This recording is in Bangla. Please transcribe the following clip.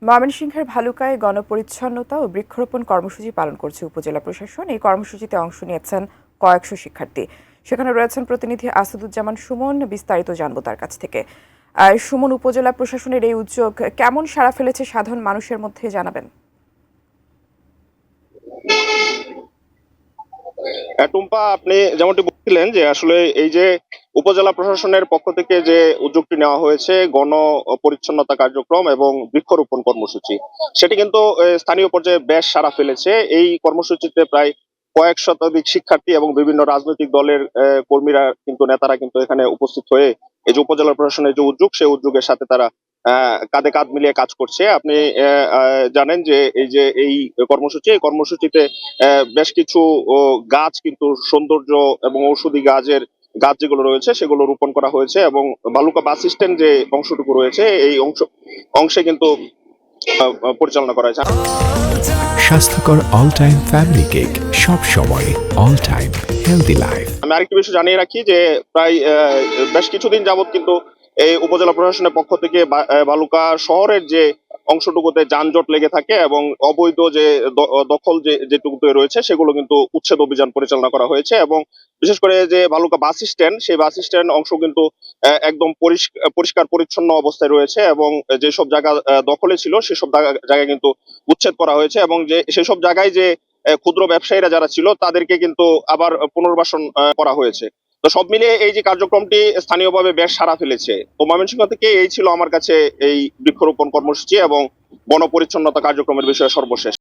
ময়মনসিংহের ভালুকায় গণপরিচ্ছন্নতা ও বৃক্ষরোপণ কর্মসূচি পালন করছে উপজেলা প্রশাসন। এই কর্মসূচিতে অংশ নিয়েছেন কয়েকশো শিক্ষার্থী। সেখানে রয়েছেন প্রতিনিধি আসাদুজ্জামান সুমন। বিস্তারিত জানবো তার কাছ থেকে। সুমন, উপজেলা প্রশাসনের এই উদ্যোগ কেমন সাড়া ফেলেছে সাধারণ মানুষের মধ্যে জানাবেন? টুম্পা, আপনি যেমনটি বলছিলেন যে আসলে এই যে উপজেলা প্রশাসনের পক্ষ থেকে যে উদ্যোগটি নেওয়া হয়েছে গণ পরিচ্ছন্নতা কার্যক্রম এবং বৃক্ষরোপণ কর্মসূচি, সেটি কিন্তু স্থানীয় পর্যায়ে বেশ সাড়া ফেলেছে। এই কর্মসূচিতে প্রায় কয়েক শতাধিক শিক্ষার্থী এবং বিভিন্ন রাজনৈতিক দলের কর্মীরা কিন্তু নেতারা কিন্তু এখানে উপস্থিত হয়ে এই যে উপজেলা প্রশাসনের যে উদ্যোগ, সেই উদ্যোগের সাথে তারা কাঁধে কাঁধ মিলিয়ে কাজ করছে। আপনি জানেন যে এই এই কর্মসূচিতে বেশ কিছু গাছ কিন্তু সৌন্দর্য এবং ঔষধি গাছ যেগুলো রয়েছে সেগুলো রোপণ করা হয়েছে, এবং বালুকা বাস স্ট্যান্ড যে অংশটুকু রয়েছে এই অংশে কিন্তু পরিচালনা করা হয়েছে। স্বাস্থ্যকর অল টাইম ফ্যামিলি কেক, সব সময় অল টাইম হেলদি লাইফ। আমি আরেকটি বিষয় জানিয়ে রাখি যে প্রায় বেশ কিছুদিন যাবত কিন্তু এই উপজেলা প্রশাসনের পক্ষ থেকে বালুকা শহরের যে অংশটুকুতে যানজট লেগে থাকে এবং অবৈধ যে দখল যেটুকুতে রয়েছে সেগুলো কিন্তু উচ্ছেদ অভিযান পরিচালনা করা হয়েছে, এবং বিশেষ করে যে বালুকা বাস স্ট্যান্ড, সেই বাস স্ট্যান্ড অংশ কিন্তু একদম পরিষ্কার পরিচ্ছন্ন অবস্থায় রয়েছে, এবং যেসব জায়গা দখলে ছিল সেসব জায়গায় কিন্তু উচ্ছেদ করা হয়েছে, এবং যে সেসব জায়গায় যে ক্ষুদ্র ব্যবসায়ীরা যারা ছিল তাদেরকে কিন্তু আবার পুনর্বাসন করা হয়েছে। তো সব মিলিয়ে এই যে কার্যক্রমটি স্থানীয়ভাবে বেশ সাড়া ফেলেছে। তো ময়মনসিংহ থেকে এই ছিল আমার কাছে এই বৃক্ষরোপণ কর্মসূচি এবং গণপরিচ্ছন্নতা কার্যক্রমের বিষয়ে সর্বশেষ।